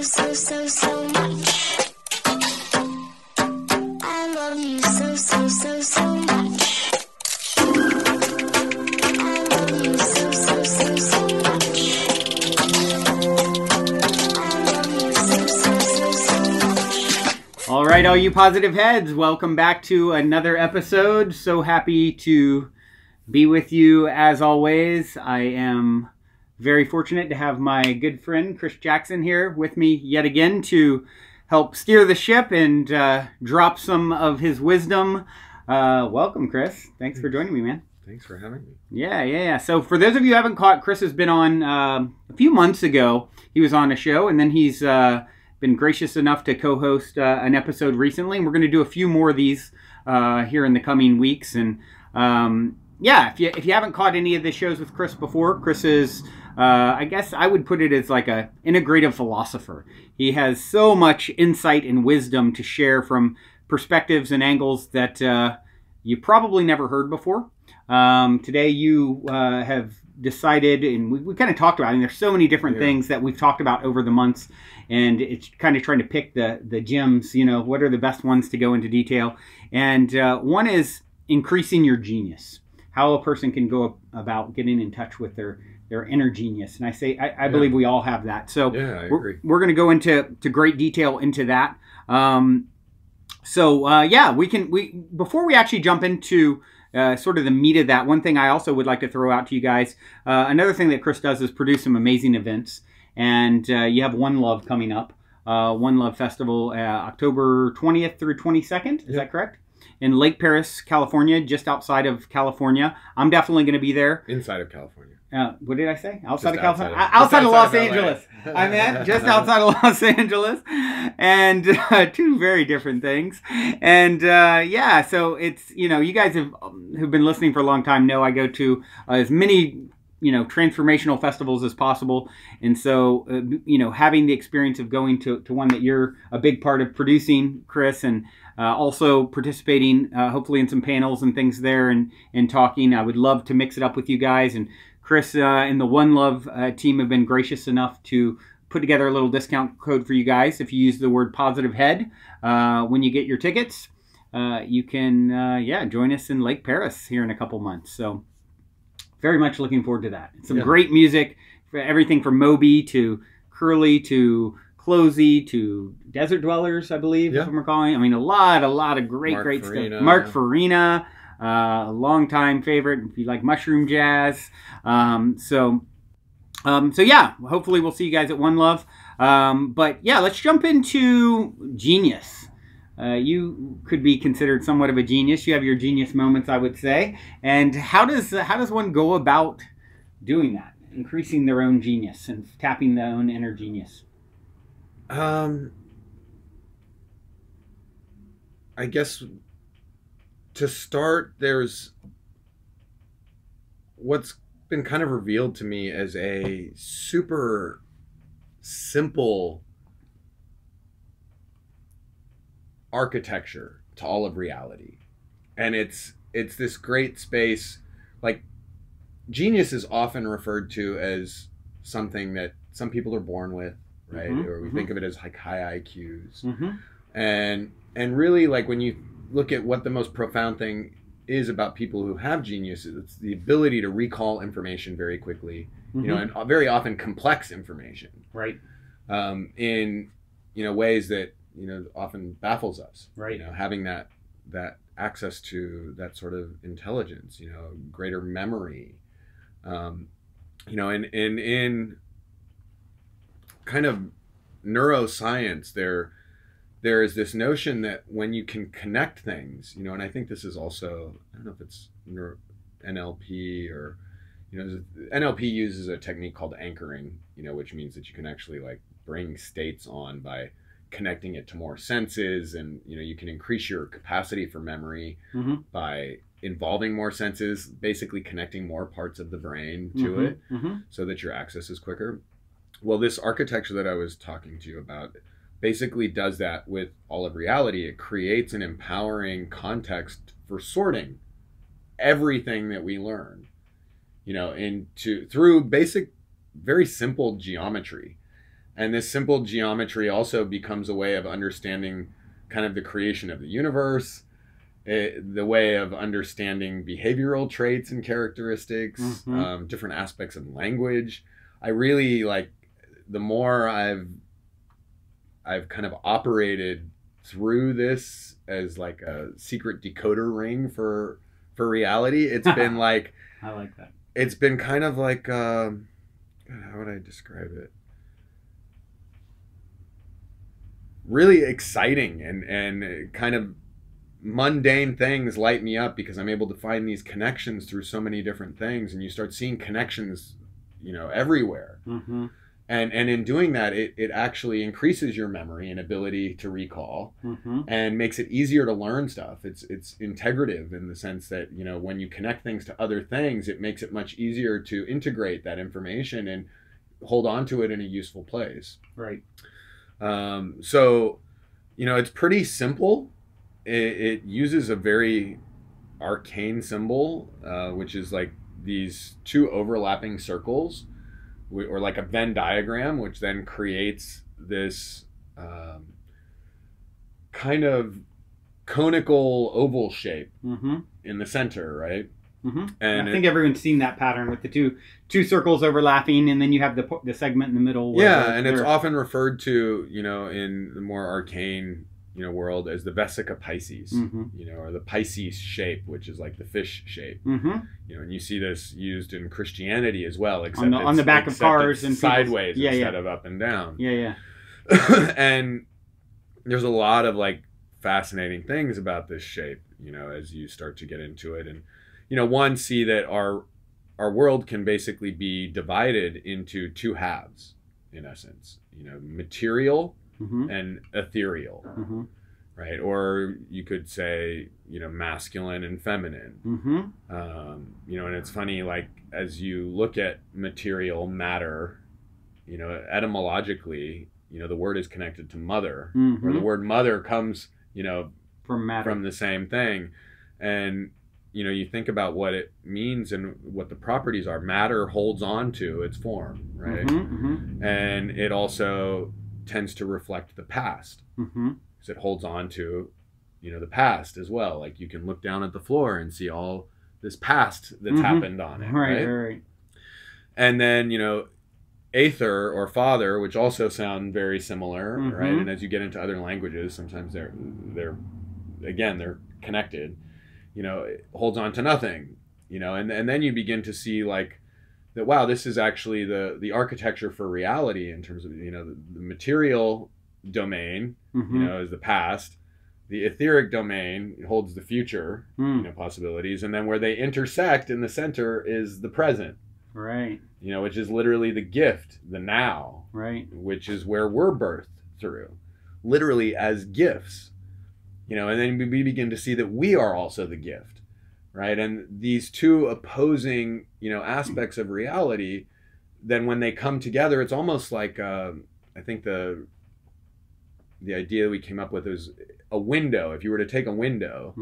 so much. I love you so much. I love you so much. I love you so much. All right, all you positive heads, welcome back to another episode. So happy to be with you as always. I am very fortunate to have my good friend Chris Jackson here with me yet again to help steer the ship and drop some of his wisdom. Welcome, Chris. Thanks for joining me, man. Thanks for having me. Yeah. So for those of you who haven't caught, Chris has been on a few months ago. He was on a show, and then he's been gracious enough to co-host an episode recently. And we're going to do a few more of these here in the coming weeks. And yeah, if you haven't caught any of the shows with Chris before, Chris is, I guess I would put it as like a integrative philosopher. He has so much insight and wisdom to share from perspectives and angles that you probably never heard before. Today you have decided, and we kind of talked about it, and there's so many different things that we've talked about over the months, and it's kind of trying to pick the gems, you know, what are the best ones to go into detail. And one is increasing your genius. How a person can go about getting in touch with their inner genius. And I believe we all have that. So I agree. We're going to go into great detail into that. Before we actually jump into sort of the meat of that, one thing I also would like to throw out to you guys, another thing that Chris does is produce some amazing events. And you have One Love coming up, One Love Festival, October 20th through 22nd. Is that correct? In Lake Paris, California, just outside of California. I'm definitely going to be there. Inside of California. What did I say? Outside of Just California? outside Outside of of Los LA. Angeles. I meant just outside of Los Angeles. And two very different things. And yeah, so it's, you know, you guys who've been listening for a long time know I go to as many, you know, transformational festivals as possible. And so, you know, having the experience of going to one that you're a big part of producing, Chris, and also participating, hopefully in some panels and things there and talking. I would love to mix it up with you guys. And Chris and the One Love team have been gracious enough to put together a little discount code for you guys. If you use the word positive head when you get your tickets, you can, join us in Lake Paris here in a couple months. So very much looking forward to that. Some great music, everything from Moby to Curly to Closey to Desert Dwellers, I believe, if I'm recalling. I mean, a lot of great stuff. Mark Farina, a longtime favorite, if you like mushroom jazz. So yeah, hopefully we'll see you guys at One Love. But yeah, let's jump into genius. You could be considered somewhat of a genius. You have your genius moments, I would say. And how does one go about doing that? Increasing their own genius and tapping their own inner genius? I guess to start, there's what's been kind of revealed to me as a super simple architecture to all of reality. And it's this great space. Like, genius is often referred to as something that some people are born with, right? Or we think of it as like high IQs. And really, like, when you look at what the most profound thing is about people who have genius, it's the ability to recall information very quickly, you know, and very often complex information, right? In, you know, ways that, you know, often baffles us, right? You know, having that access to that sort of intelligence, you know, greater memory, you know, and in kind of neuroscience, there is this notion that when you can connect things, you know, and I think this is also, I don't know if it's NLP or, you know, NLP uses a technique called anchoring, you know, which means that you can actually like bring states on by connecting it to more senses, and, you know, you can increase your capacity for memory by involving more senses, basically connecting more parts of the brain to it so that your access is quicker. Well, this architecture that I was talking to you about basically does that with all of reality. It creates an empowering context for sorting everything that we learn, you know, through basic, very simple geometry. And this simple geometry also becomes a way of understanding kind of the creation of the universe, the way of understanding behavioral traits and characteristics, different aspects of language. I really like, the more I've kind of operated through this as like a secret decoder ring for reality, it's been like, I like that. It's been kind of like, God, how would I describe it? Really exciting, and kind of mundane things light me up because I'm able to find these connections through so many different things, and you start seeing connections, you know, everywhere. And in doing that, it actually increases your memory and ability to recall, and makes it easier to learn stuff. It's integrative in the sense that, you know, when you connect things to other things, it makes it much easier to integrate that information and hold on to it in a useful place. Right. So, you know, it's pretty simple. It uses a very arcane symbol, which is like these two overlapping circles, or like a Venn diagram, which then creates this kind of conical oval shape in the center, right? And I think everyone's seen that pattern with the two circles overlapping, and then you have the segment in the middle. Yeah, and it's often referred to, you know, in the more arcane, you know, world as the Vesica piscis, you know, or the piscis shape, which is like the fish shape. You know, and you see this used in Christianity as well, except on the back of cars and sideways instead of up and down. Yeah. And there's a lot of like fascinating things about this shape, you know, as you start to get into it. And, you know, one, see that our world can basically be divided into two halves, in essence, you know, material and ethereal, right? Or you could say, you know, masculine and feminine. You know, and it's funny, like, as you look at material matter, you know, etymologically, you know, the word is connected to mother, or the word mother comes, you know, from matter, from the same thing. And, you know, you think about what it means and what the properties are. Matter holds on to its form, right? And it also tends to reflect the past, because it holds on to, you know, the past as well. Like, you can look down at the floor and see all this past that's happened on it, right? And then, you know, aether or father, which also sound very similar, right? And as you get into other languages, sometimes they're connected. You know, it holds on to nothing, you know, and then you begin to see like that, wow, this is actually the architecture for reality in terms of, you know, the material domain, you know, is the past. The etheric domain holds the future, you know, possibilities. And then where they intersect in the center is the present. Right. You know, which is literally the gift, the now. Right. Which is where we're birthed through, literally as gifts. You know, and then we begin to see that we are also the gift, right? And these two opposing, you know, aspects of reality, then when they come together, it's almost like, I think the idea we came up with is a window. If you were to take a window,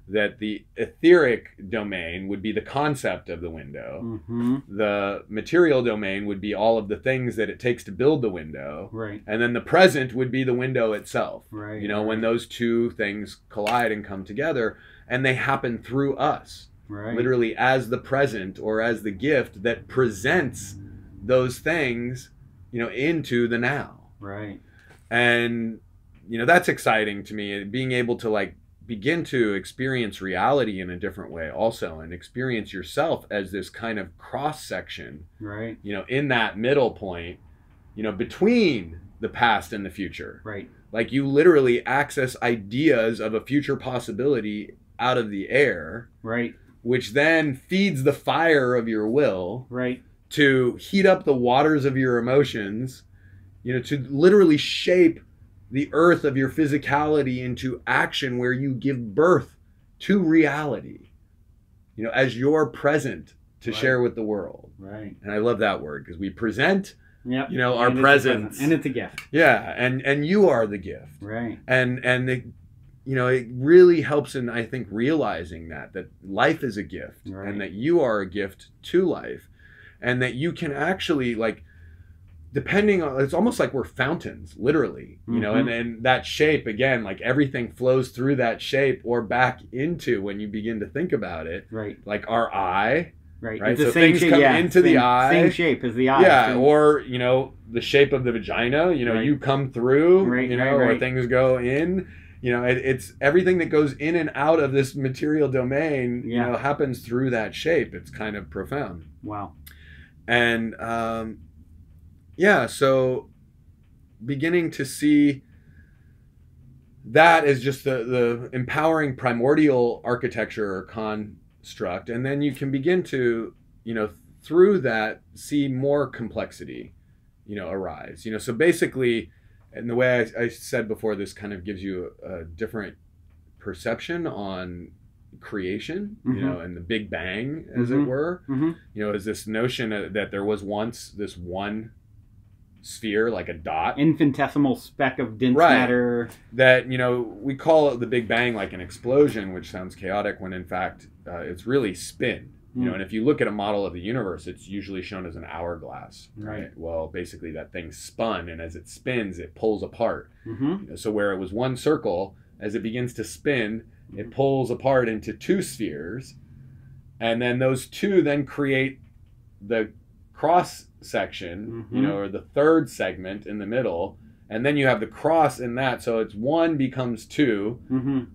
that the etheric domain would be the concept of the window. The material domain would be all of the things that it takes to build the window. Right. And then the present would be the window itself. Right. You know, when those two things collide and come together, and they happen through us. Right. Literally as the present, or as the gift that presents those things, you know, into the now. Right. And, you know, that's exciting to me, being able to like begin to experience reality in a different way also, and experience yourself as this kind of cross section, right, you know, in that middle point, you know, between the past and the future. Right. Like, you literally access ideas of a future possibility out of the air. Right. Which then feeds the fire of your will. Right. To heat up the waters of your emotions, you know, to literally shape the earth of your physicality into action, where you give birth to reality, you know, as your present to share with the world. Right. And I love that word, because we present, you know, our presence. And it's a gift. Yeah. And you are the gift. Right. And it, you know, it really helps in, I think, realizing that life is a gift, and that you are a gift to life, and that you can actually, like, depending on, it's almost like we're fountains, literally, you know, and that shape, again, like everything flows through that shape or back into, when you begin to think about it, right, like our eye, right? Right? It's the So same things shape, come yeah, into the eye. same shape as the eye. Yeah, or, you know, the shape of the vagina, you know, Right. you come through, Right, you know, right, or right. things go in, you know, it's everything that goes in and out of this material domain, you Yeah. know, happens through that shape. It's kind of profound. Wow. And, yeah, so beginning to see that as just the empowering primordial architecture or construct, and then you can begin to, you know, through that see more complexity, you know, arise. You know, so basically, and the way I said before, this kind of gives you a different perception on creation, you know, and the Big Bang, as it were. You know, is this notion that there was once this one sphere, like a dot, Infinitesimal speck of dense Right. matter. that, you know, we call it the Big Bang, like an explosion, which sounds chaotic, when in fact it's really spin. You know, and if you look at a model of the universe, it's usually shown as an hourglass. Right. Well, basically that thing spun, and as it spins, it pulls apart. Mm-hmm. You know, so where it was one circle, as it begins to spin, it pulls apart into two spheres, and then those two then create the cross section, you know, or the third segment in the middle, and then you have the cross in that, so it's one becomes two,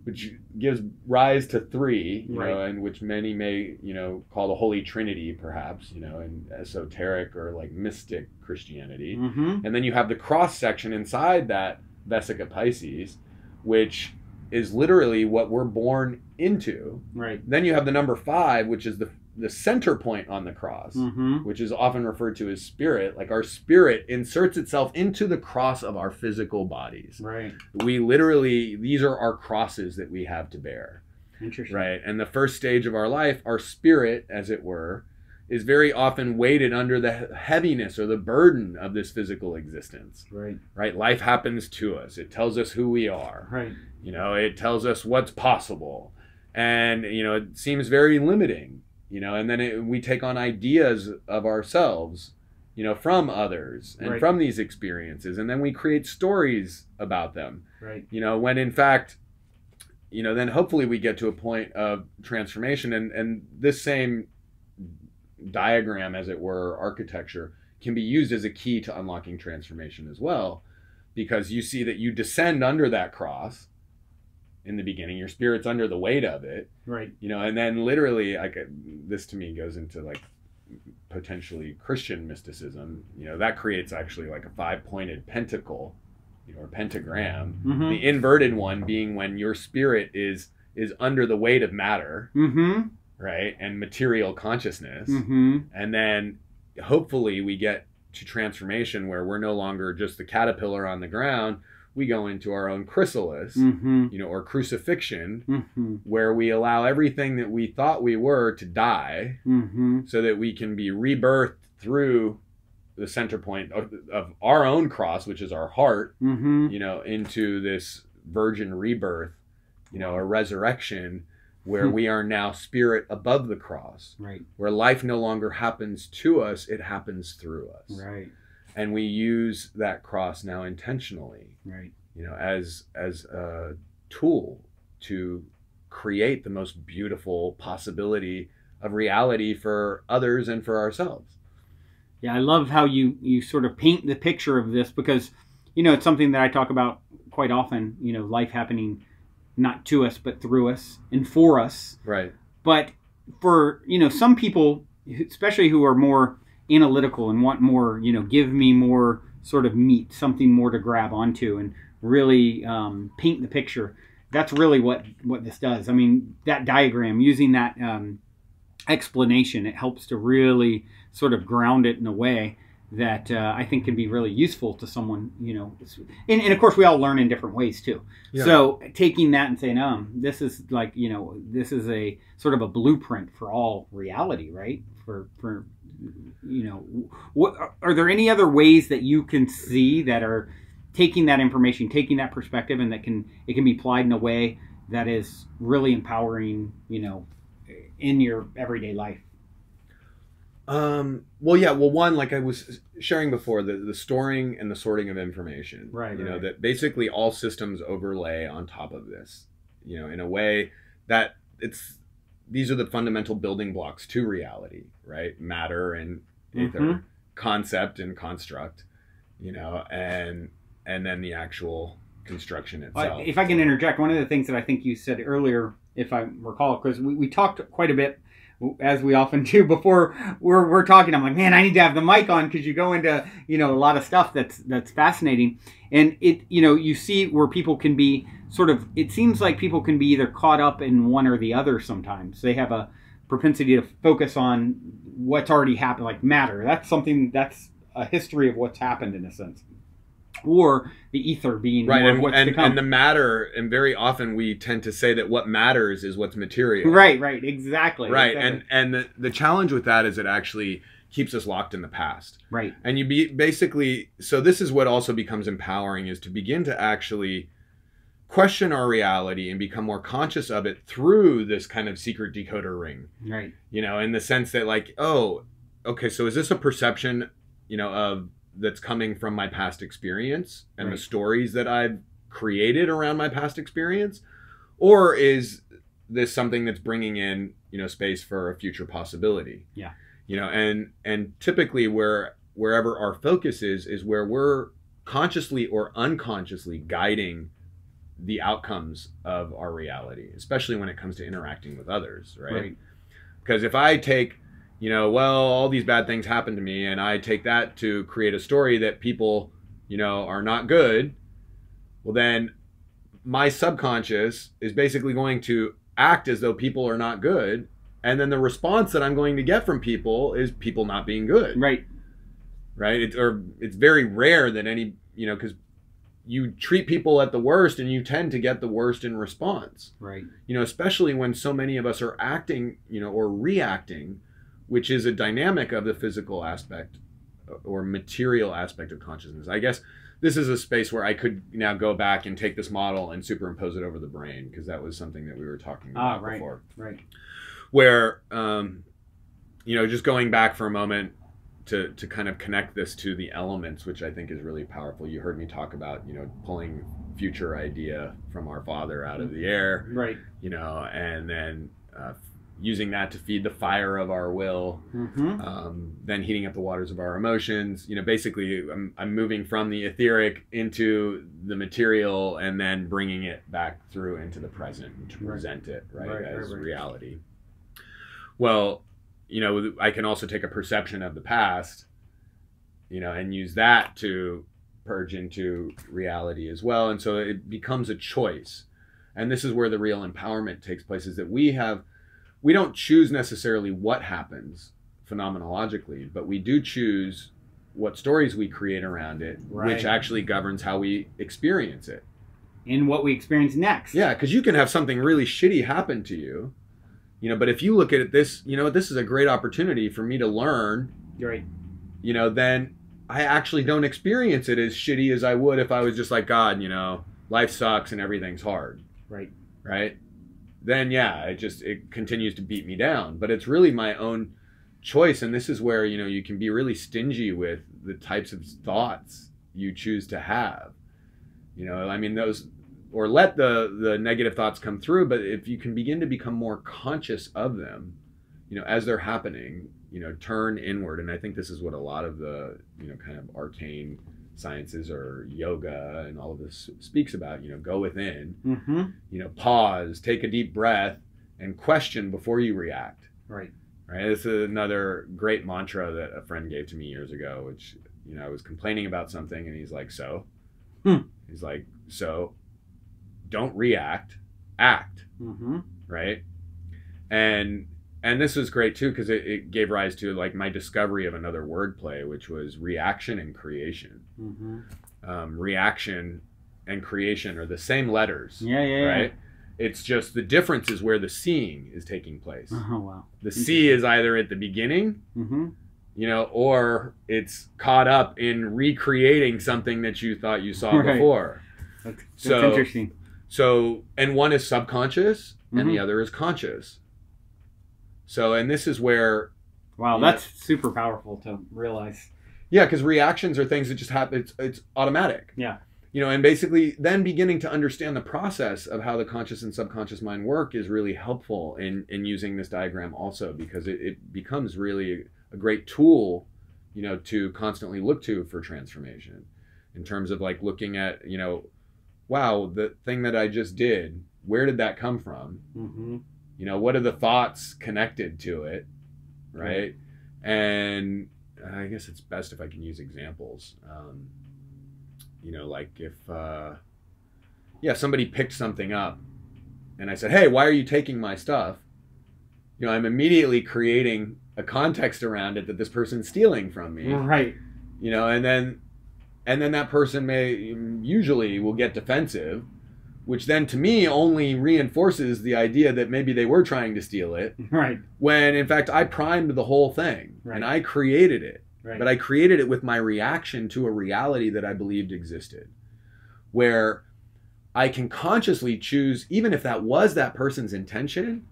which gives rise to three, you know, and which many may, you know, call the Holy Trinity, perhaps, you know, in esoteric or like mystic Christianity. And then you have the cross section inside that Vesica Piscis, which is literally what we're born into. Right. Then you have the number 5, which is the center point on the cross, which is often referred to as spirit. Like our spirit inserts itself into the cross of our physical bodies. Right. We literally, these are our crosses that we have to bear. Interesting. Right. And the first stage of our life, our spirit, as it were, is very often weighted under the heaviness or the burden of this physical existence. Right. Right. Life happens to us. It tells us who we are. Right. You know, it tells us what's possible. And, you know, it seems very limiting. You know, and then we take on ideas of ourselves, you know, from others and from these experiences. And then we create stories about them. Right. You know, when in fact, you know, then hopefully we get to a point of transformation. And this same diagram, as it were, architecture, can be used as a key to unlocking transformation as well. Because you see that you descend under that cross. In the beginning, your spirit's under the weight of it, right? You know, and then literally, like this to me goes into like potentially Christian mysticism. You know, that creates actually like a 5-pointed pentacle, you know, or pentagram. The inverted one being when your spirit is under the weight of matter, right, and material consciousness, and then hopefully we get to transformation where we're no longer just the caterpillar on the ground. We go into our own chrysalis, you know, or crucifixion, where we allow everything that we thought we were to die, so that we can be rebirthed through the center point of our own cross, which is our heart, you know, into this virgin rebirth, you know, a resurrection, where we are now spirit above the cross, right? Where life no longer happens to us, it happens through us, right? And we use that cross now intentionally, right? You know, as a tool to create the most beautiful possibility of reality for others and for ourselves. Yeah, I love how you sort of paint the picture of this, because, you know, it's something that I talk about quite often, you know, life happening not to us, but through us and for us. Right. But for, you know, some people, especially who are more analytical and want more, you know, give me more sort of meat, something more to grab onto and really paint the picture. That's really what this does. I mean, that diagram, using that explanation, it helps to really sort of ground it in a way that I think can be really useful to someone, you know. And of course, we all learn in different ways too. Yeah. So taking that and saying, this is like, you know, this is a sort of a blueprint for all reality, right? For you know, what are there any other ways that you can see that are taking that information, taking that perspective, and it can be applied in a way that is really empowering, you know, in your everyday life? Well, yeah. Well, one, like I was sharing before, the storing and the sorting of information. Right. You know, Right. that basically all systems overlay on top of this. You know, in a way that these are the fundamental building blocks to reality, right? Matter and ether, Mhm. concept and construct. You know, and then the actual construction itself. If I can interject, one of the things that I think you said earlier, if I recall, because we talked quite a bit, as we often do before we're talking. I'm like, man, I need to have the mic on because you go into a lot of stuff that's fascinating, and you see where people can be sort of. It seems like people can be either caught up in one or the other. Sometimes they have a propensity to focus on what's already happened, like matter. That's something that's a history of what's happened in a sense. Or the ether being right, more of what's to come. and the matter, and very often we tend to say that what matters is what's material. Right, exactly. Right, exactly. and the challenge with that is it actually keeps us locked in the past. Right. And basically, so this is what also becomes empowering, is to begin to actually question our reality and become more conscious of it through this kind of secret decoder ring. Right. You know, in the sense that like, oh, okay, so is this a perception, of that's coming from my past experience and the stories that I've created around my past experience? Or is this something that's bringing in, space for a future possibility? Yeah. And typically wherever our focus is where we're consciously or unconsciously guiding the outcomes of our reality, especially when it comes to interacting with others, right? Because if I take, all these bad things happen to me, and I take that to create a story that people, are not good, well, then my subconscious is basically going to act as though people are not good. And then the response that I'm going to get from people is people not being good. Right. It's very rare that any, because you treat people at the worst and you tend to get the worst in response. Right. Especially when so many of us are acting, or reacting, which is a dynamic of the physical aspect or material aspect of consciousness. I guess this is a space where I could now go back and take this model and superimpose it over the brain, because that was something that we were talking about before. Right. Where, just going back for a moment to kind of connect this to the elements, which I think is really powerful. You heard me talk about, pulling future idea from our Father out of the air. Right. And then using that to feed the fire of our will, then heating up the waters of our emotions. Basically, I'm moving from the etheric into the material, and then bringing it back through into the present to present it as reality. Well, I can also take a perception of the past, and use that to purge into reality as well. And so it becomes a choice. And this is where the real empowerment takes place, is that we don't choose necessarily what happens phenomenologically, but we do choose what stories we create around it, which actually governs how we experience it. And what we experience next. Yeah, because you can have something really shitty happen to you, but if you look at it, this is a great opportunity for me to learn, Right. Then I actually don't experience it as shitty as I would if I was just like, God, life sucks and everything's hard. Right. Right. Then it continues to beat me down, but it's really my own choice. And this is where, you can be really stingy with the types of thoughts you choose to have, those, or let the negative thoughts come through. But if you can begin to become more conscious of them, as they're happening, turn inward. And I think this is what a lot of the, kind of arcane sciences or yoga and all of this speaks about, go within, pause, take a deep breath, and question before you react. Right. This is another great mantra that a friend gave to me years ago, which, I was complaining about something, and he's like, so? He's like, so don't react, act. Right. And this was great too, because it gave rise to like my discovery of another wordplay, which was reaction and creation. Reaction and creation are the same letters. Right. It's just the difference is where the seeing is taking place. Oh wow. The see is either at the beginning, or it's caught up in recreating something that you thought you saw before. That's interesting. So, and one is subconscious and the other is conscious. So, and this is where Wow, Yeah. that's super powerful to realize. Yeah, because reactions are things that just happen. It's automatic. Yeah. And basically then beginning to understand the process of how the conscious and subconscious mind work is really helpful in using this diagram also, because it becomes really a great tool, to constantly look to for transformation, in terms of like looking at, wow, the thing that I just did, where did that come from? Mm-hmm. What are the thoughts connected to it, right? And I guess it's best if I can use examples. Like if somebody picked something up and I said, hey, why are you taking my stuff? I'm immediately creating a context around it that this person's stealing from me. Right. And then that person usually will get defensive, which then to me only reinforces the idea that maybe they were trying to steal it. Right. When in fact I primed the whole thing, right. and I created it. Right. But I created it with my reaction to a reality that I believed existed, where I can consciously choose, even if that was that person's intention,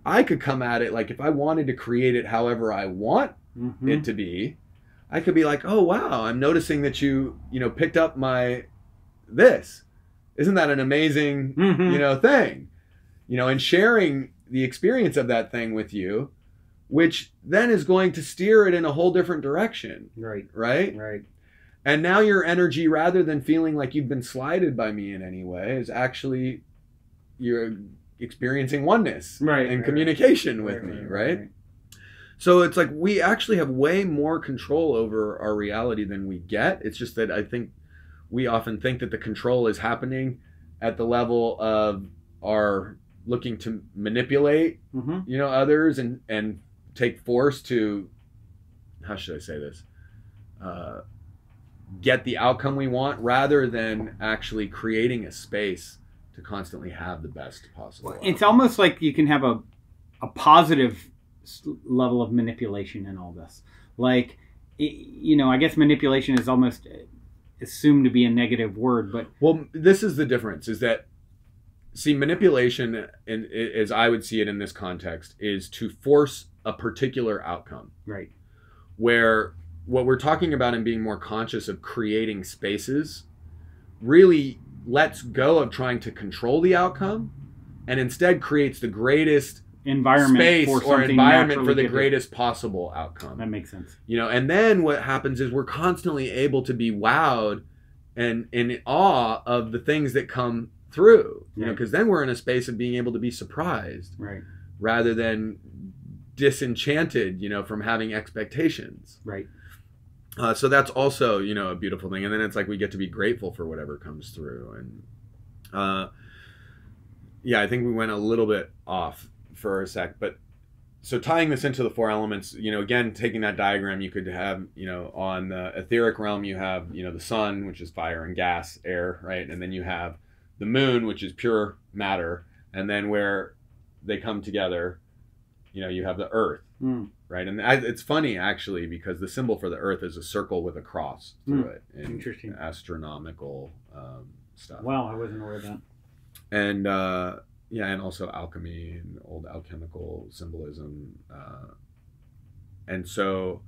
I could come at it like, if I wanted to create it however I want mm-hmm. it to be, I could be like, oh, wow, I'm noticing that you picked up this. Isn't that an amazing, mm-hmm. Thing? And sharing the experience of that thing with you, which then is going to steer it in a whole different direction. Right. Right? Right. And now your energy, rather than feeling like you've been slighted by me in any way, is actually you're experiencing oneness and communication with me, right? So it's like we actually have way more control over our reality than we get. It's just that I think we often think that the control is happening at the level of our looking to manipulate, mm-hmm. Others and take force to, how should I say this, get the outcome we want, rather than actually creating a space to constantly have the best possible outcome. It's almost like you can have a positive level of manipulation in all this. Like, I guess manipulation is almost assumed to be a negative word, but... Well, this is the difference, is that, see, manipulation, as I would see it in this context, is to force a particular outcome. Right. Where what we're talking about in being more conscious of creating spaces really lets go of trying to control the outcome, and instead creates the greatest environment space for environment for the greatest possible outcome. That makes sense. And then what happens is we're constantly able to be wowed and in awe of the things that come through, because then we're in a space of being able to be surprised, right, rather than disenchanted, from having expectations. Right. So that's also, a beautiful thing. And then it's like we get to be grateful for whatever comes through. And I think we went a little bit off for a sec, but so tying this into the four elements, again, taking that diagram, you could have, on the etheric realm, you have, the sun, which is fire and gas, air, right? And then you have the moon, which is pure matter. And then where they come together, you have the earth, right? And it's funny, actually, because the symbol for the earth is a circle with a cross through it. Interesting. Astronomical stuff. Wow, I wasn't aware of that. And and also alchemy and old alchemical symbolism. And so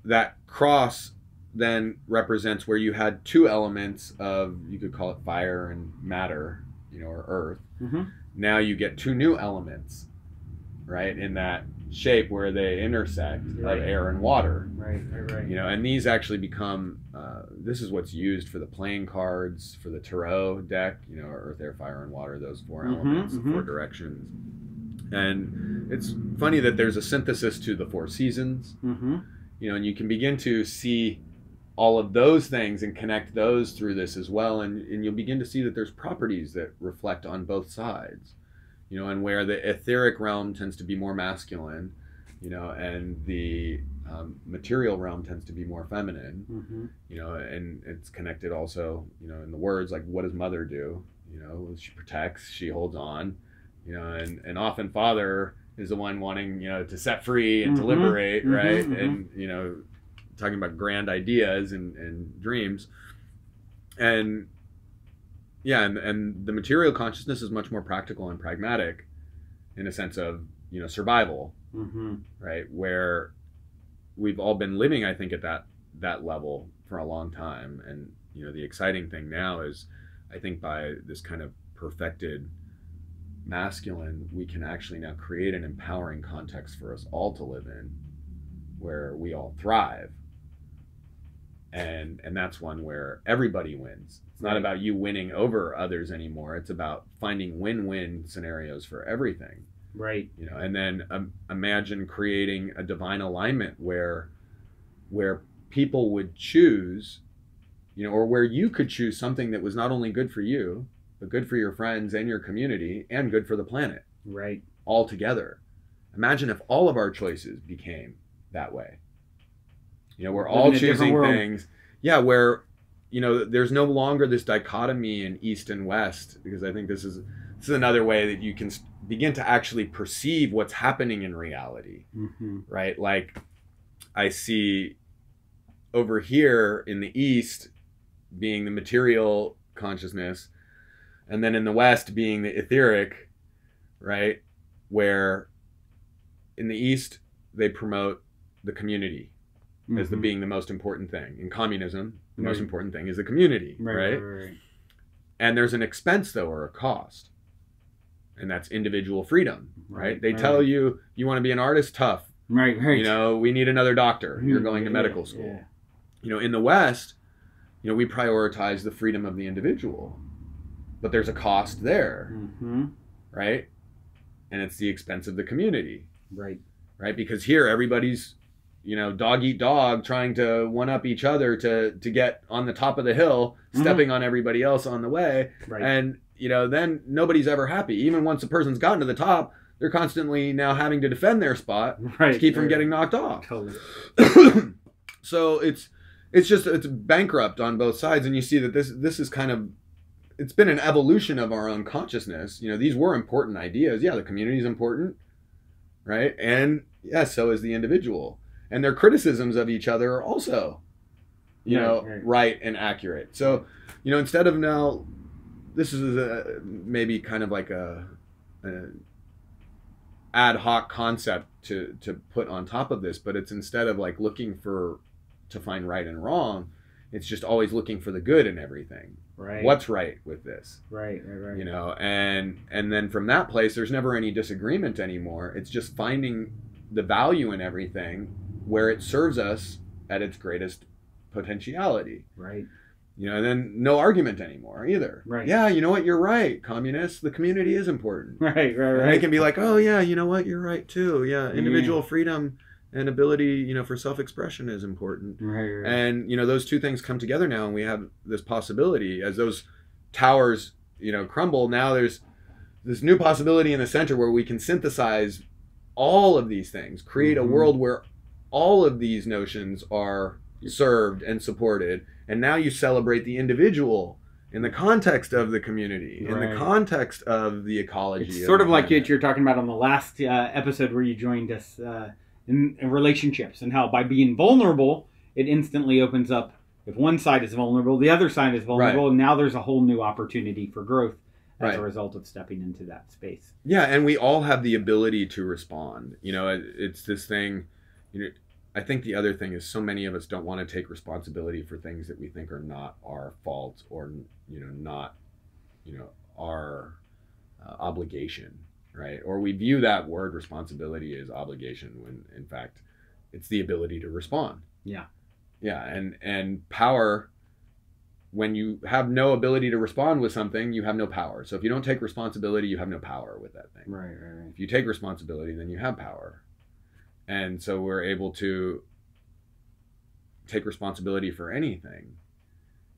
that cross then represents where you had two elements of, you could call it fire and matter, or earth. Mm-hmm. Now you get two new elements, right, in that shape where they intersect, right, of air and water. Right. And these actually become, this is what's used for the playing cards, for the tarot deck, earth, air, fire, and water, those four elements, the four directions. And it's funny that there's a synthesis to the four seasons, and you can begin to see all of those things and connect those through this as well. And you'll begin to see that there's properties that reflect on both sides. And where the etheric realm tends to be more masculine, and the material realm tends to be more feminine, and it's connected also, in the words, like, what does mother do? She protects, she holds on, and often father is the one wanting, to set free and to liberate, right? And, talking about grand ideas and dreams. And and the material consciousness is much more practical and pragmatic in a sense of, survival, Mm-hmm. right? Where we've all been living, I think, at that level for a long time. And, you know, the exciting thing now is, I think by this kind of perfected masculine, we can actually now create an empowering context for us all to live in, where we all thrive. And that's one where everybody wins. It's not about you winning over others anymore. It's about finding win-win scenarios for everything. Right. You know, and then imagine creating a divine alignment where people would choose, you know, or where you could choose something that was not only good for you, but good for your friends and your community and good for the planet. Right. All together. Imagine if all of our choices became that way. You know, we're all choosing things. Yeah, where, you know, there's no longer this dichotomy in East and West, because I think this is another way that you can begin to actually perceive what's happening in reality, right? Like, I see over here in the East being the material consciousness, and then in the West being the etheric, right? Where in the East they promote the community as being the most important thing. In communism, the most important thing is the community, right? And there's an expense, though, or a cost. And that's individual freedom, right? They tell you want to be an artist, tough. Right. You know, we need another doctor. You're going to medical school. Yeah. You know, in the West, you know, we prioritize the freedom of the individual. But there's a cost there, right? And it's the expense of the community. Right. Right? Because here, everybody's, you know, dog eat dog, trying to one up each other to get on the top of the hill, stepping on everybody else on the way. Right. And, you know, then nobody's ever happy. Even once a person's gotten to the top, they're constantly now having to defend their spot to keep from getting knocked off. Totally. So it's bankrupt on both sides. And you see that this is kind of, it's been an evolution of our own consciousness. You know, these were important ideas. Yeah, the community is important, right? And yeah, so is the individual. And their criticisms of each other are also, you know, right and accurate. So, you know, instead of now, this is maybe kind of like a ad hoc concept to put on top of this, but it's instead of like looking to find right and wrong, it's just always looking for the good in everything. Right. What's right with this? Right. You know, and then from that place, there's never any disagreement anymore. It's just finding the value in everything where it serves us at its greatest potentiality. Right. You know, and then no argument anymore either. Right. Yeah, you know what? You're right, communists. The community is important. Right. And they can be like, oh yeah, you know what? You're right too. Yeah, individual freedom and ability, you know, for self-expression is important. Right. And, you know, those two things come together now, and we have this possibility as those towers, you know, crumble. Now there's this new possibility in the center where we can synthesize all of these things, create a world where all of these notions are served and supported. And now you celebrate the individual in the context of the community, in the context of the ecology. It's sort of like what you're talking about on the last episode where you joined us in relationships, and how by being vulnerable, it instantly opens up. If one side is vulnerable, the other side is vulnerable, and now there's a whole new opportunity for growth as a result of stepping into that space. Yeah, and we all have the ability to respond. You know, it's this thing, you know, I think the other thing is so many of us don't want to take responsibility for things that we think are not our fault or, you know, not, you know, our obligation, right? Or we view that word responsibility as obligation when in fact it's the ability to respond. Yeah. Yeah, and power, when you have no ability to respond with something, you have no power. So if you don't take responsibility, you have no power with that thing. Right. If you take responsibility, then you have power. And so we're able to take responsibility for anything,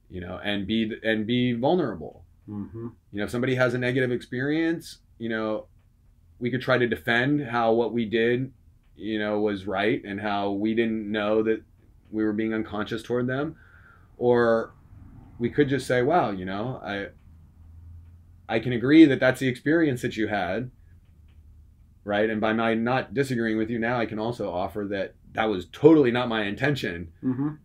you know, and be vulnerable. You know, if somebody has a negative experience, you know, we could try to defend how what we did, you know, was right and how we didn't know that we were being unconscious toward them. Or we could just say, wow, you know, I can agree that that's the experience that you had. Right. And by my not disagreeing with you now, I can also offer that was totally not my intention.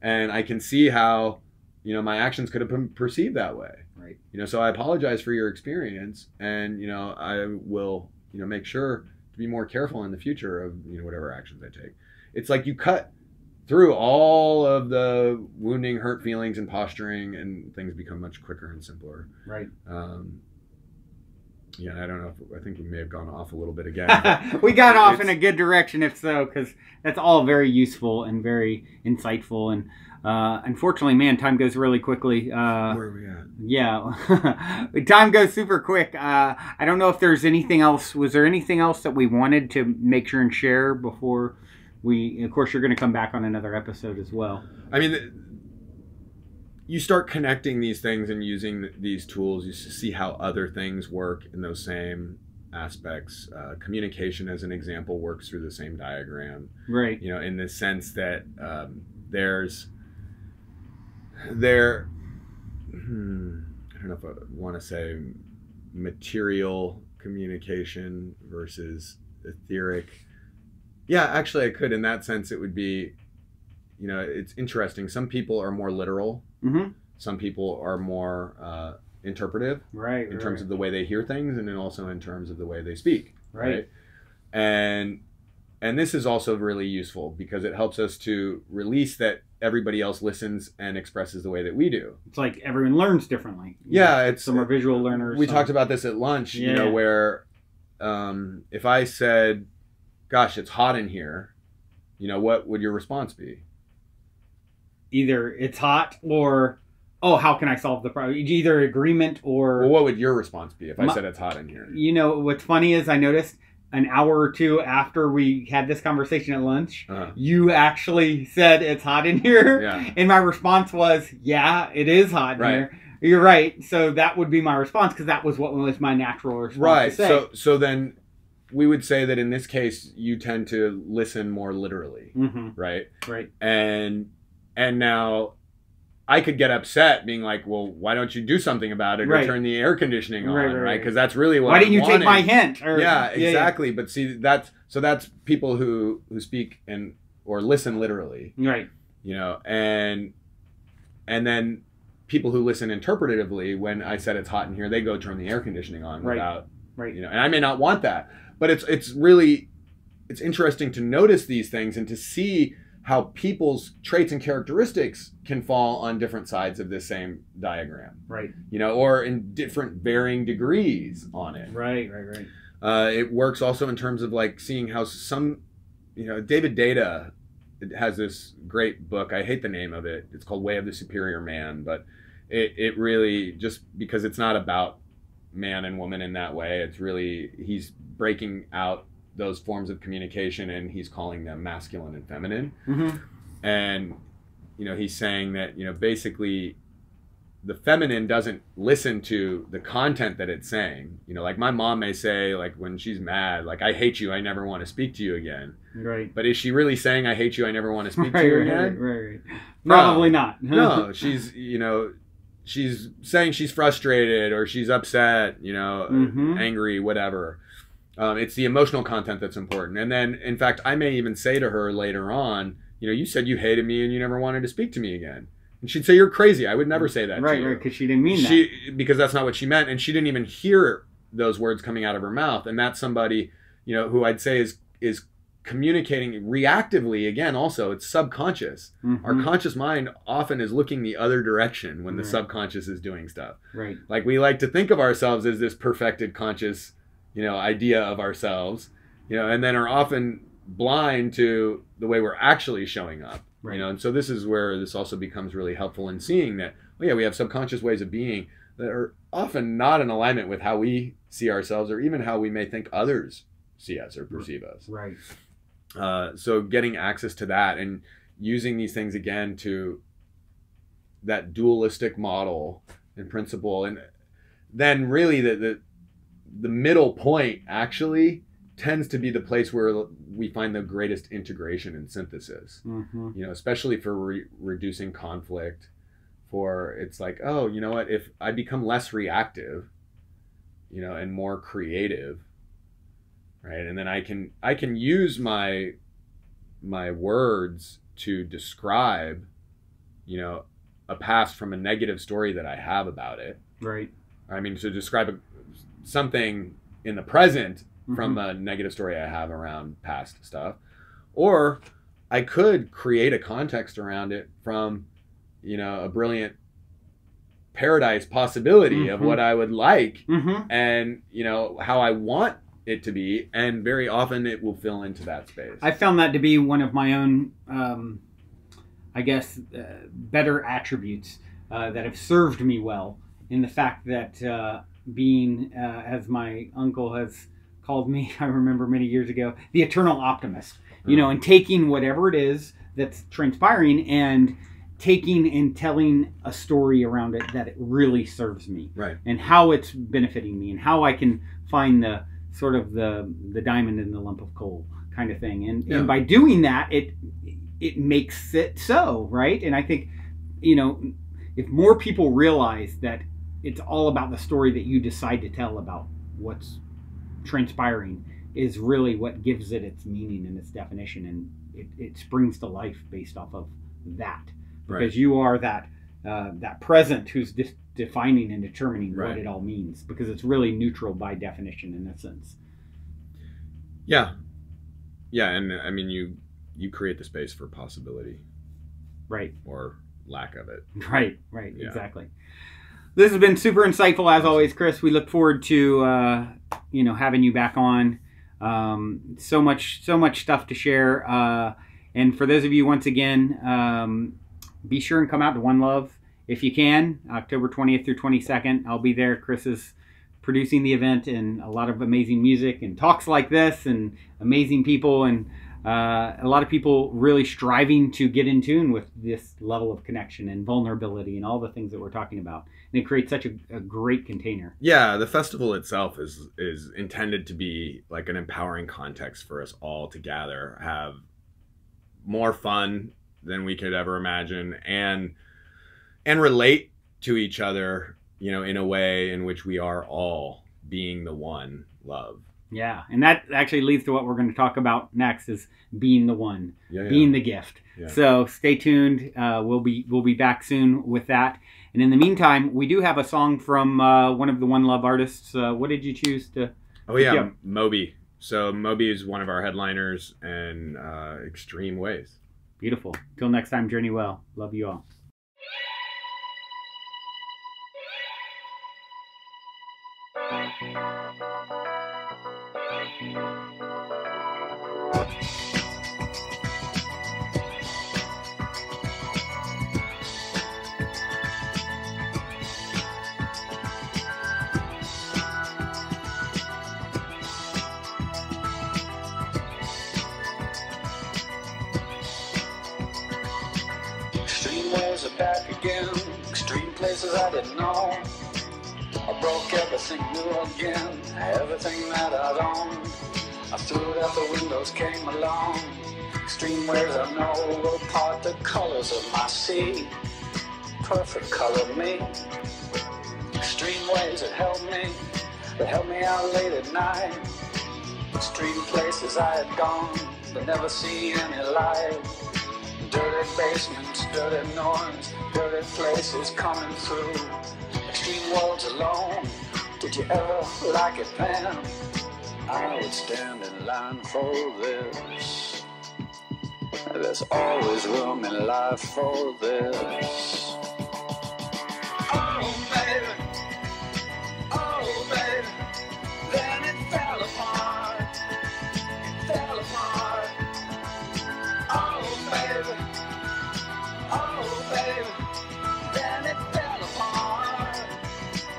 And I can see how, you know, my actions could have been perceived that way. Right. You know, so I apologize for your experience. And, you know, I will, you know, make sure to be more careful in the future of, you know, whatever actions I take. It's like you cut through all of the wounding, hurt feelings, and posturing, and things become much quicker and simpler. Right. Yeah, I don't know. I think we may have gone off a little bit again. We got off in a good direction, if so, because that's all very useful and very insightful. And unfortunately, man, time goes really quickly. Where are we at? Yeah, time goes super quick. I don't know if there's anything else. Was there anything else that we wanted to make sure and share before we? Of course, you're going to come back on another episode as well. I mean, you start connecting these things and using these tools. You see how other things work in those same aspects. Communication, as an example, works through the same diagram. Right. You know, in the sense that I don't know if I want to say material communication versus etheric. Yeah, actually I could. In that sense, it would be, you know, it's interesting. Some people are more literal. Mm-hmm. Some people are more interpretive, right, in terms of the way they hear things, and then also in terms of the way they speak. Right. And this is also really useful because it helps us to release that everybody else listens and expresses the way that we do. It's like everyone learns differently. Yeah, it's some are visual learners. We talked about this at lunch. Yeah. You know, where if I said, "Gosh, it's hot in here," you know, what would your response be? Either it's hot or, oh, how can I solve the problem? Either agreement or... Well, what would your response be if I said it's hot in here? You know, what's funny is I noticed an hour or two after we had this conversation at lunch, you actually said it's hot in here. Yeah. And my response was, yeah, it is hot in here. You're right. So that would be my response because that was what was my natural response to say. So then we would say that in this case, you tend to listen more literally, right? Right. And now I could get upset being like, well, why don't you do something about it or turn the air conditioning on, right? Because that's really what Why didn't you take my hint? Or, yeah, exactly. But see, that's people who speak or listen literally. Right. You know, and then people who listen interpretatively, when I said it's hot in here, they go turn the air conditioning on without, you know, and I may not want that. But it's interesting to notice these things and to see how people's traits and characteristics can fall on different sides of this same diagram. Right. You know, or in different varying degrees on it. Right. It works also in terms of like seeing how some, you know, David Data has this great book. I hate the name of it. It's called Way of the Superior Man, but it really, just because it's not about man and woman in that way, it's really, he's breaking out those forms of communication and he's calling them masculine and feminine. And, you know, he's saying that, you know, basically the feminine doesn't listen to the content that it's saying. You know, like my mom may say, like when she's mad, like, I hate you, I never want to speak to you again. Right. But is she really saying, I hate you, I never want to speak to you again? Right. Probably not. No, she's, you know, she's saying she's frustrated or she's upset, you know, angry, whatever. It's the emotional content that's important. And then, in fact, I may even say to her later on, you know, you said you hated me and you never wanted to speak to me again. And she'd say, you're crazy. I would never say that to you. Right, because she didn't mean that. Because that's not what she meant. And she didn't even hear those words coming out of her mouth. And that's somebody, you know, who I'd say is communicating reactively. Again, also, it's subconscious. Our conscious mind often is looking the other direction when the subconscious is doing stuff. Right. Like we like to think of ourselves as this perfected conscious, you know, idea of ourselves, you know, and then are often blind to the way we're actually showing up, you know. And so this is where this also becomes really helpful in seeing that, well, yeah, we have subconscious ways of being that are often not in alignment with how we see ourselves or even how we may think others see us or perceive us. Right. So getting access to that and using these things again to that dualistic model and principle, and then really the middle point actually tends to be the place where we find the greatest integration and synthesis, you know, especially for reducing conflict. For it's like, oh, you know what, if I become less reactive, you know, and more creative, right? And then I can use my words to describe, you know, a past from a negative story that I have about it. Right. I mean, to describe something in the present from a negative story I have around past stuff. Or I could create a context around it from, you know, a brilliant paradise possibility of what I would like and, you know, how I want it to be. And very often it will fill into that space. I found that to be one of my own, I guess, better attributes that have served me well, in the fact that being, as my uncle has called me, I remember many years ago, the eternal optimist, you know, and taking whatever it is that's transpiring and taking and telling a story around it that it really serves me, right, and how it's benefiting me and how I can find the sort of the diamond in the lump of coal kind of thing. And by doing that, it makes it so, right? And I think, you know, if more people realize that it's all about the story that you decide to tell about what's transpiring is really what gives it its meaning and its definition, and it springs to life based off of that. Because you are that present who's defining and determining what it all means, because it's really neutral by definition in a sense. Yeah, and I mean you create the space for possibility, right, or lack of it. Right, exactly. This has been super insightful as always, Chris. We look forward to you know, having you back on. So much stuff to share. And for those of you, once again, be sure and come out to One Love if you can, October 20th through 22nd. I'll be there. Chris is producing the event, and a lot of amazing music and talks like this and amazing people, and a lot of people really striving to get in tune with this level of connection and vulnerability and all the things that we're talking about. And it creates such a great container. Yeah, the festival itself is intended to be like an empowering context for us all to gather, have more fun than we could ever imagine, and relate to each other, you know, in a way in which we are all being the one love. Yeah, and that actually leads to what we're going to talk about next, is being the one, being the gift. Yeah. So stay tuned. We'll be back soon with that. And in the meantime, we do have a song from one of the One Love artists. What did you choose to? Oh yeah, Moby. So Moby is one of our headliners, and Extreme Ways. Beautiful. Till next time, journey well. Love you all. Extreme ways are back again, extreme places I didn't know. I broke everything new again, everything that I'd owned. I threw it out the windows, came along. Extreme ways I know will part the colors of my sea. Perfect color me. Extreme ways that helped me out late at night. Extreme places I had gone, but never see any light. Dirty basements, dirty noise, dirty places coming through. Extreme worlds alone, did you ever like it, Pam? I would stand in line for this. There's always room in life for this. Oh baby, then it fell apart. It fell apart. Oh baby, then it fell apart.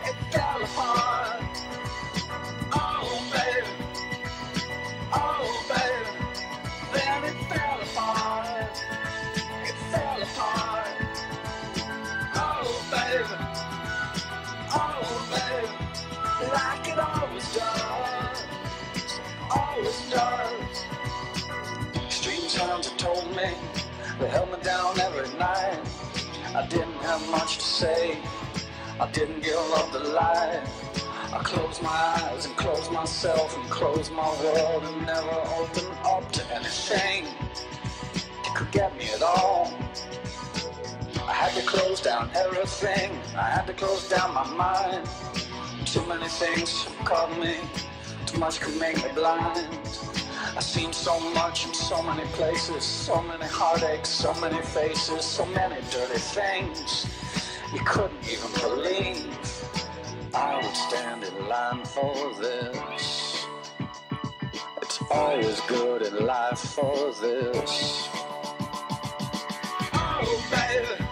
It fell apart. Oh baby, then it fell apart. It fell apart. Oh baby, like it always does. Always does. Extreme times have told me, they held me down every night. I didn't have much to say, I didn't give up the light. I closed my eyes and closed myself and closed my world and never opened up to anything that could get me at all. I had to close down everything, I had to close down my mind. Too many things caught me, Too much could make me blind. I've seen so much in so many places, so many heartaches, so many faces, so many dirty things you couldn't even believe. I would stand in line for this. It's always good in life for this. Oh, baby.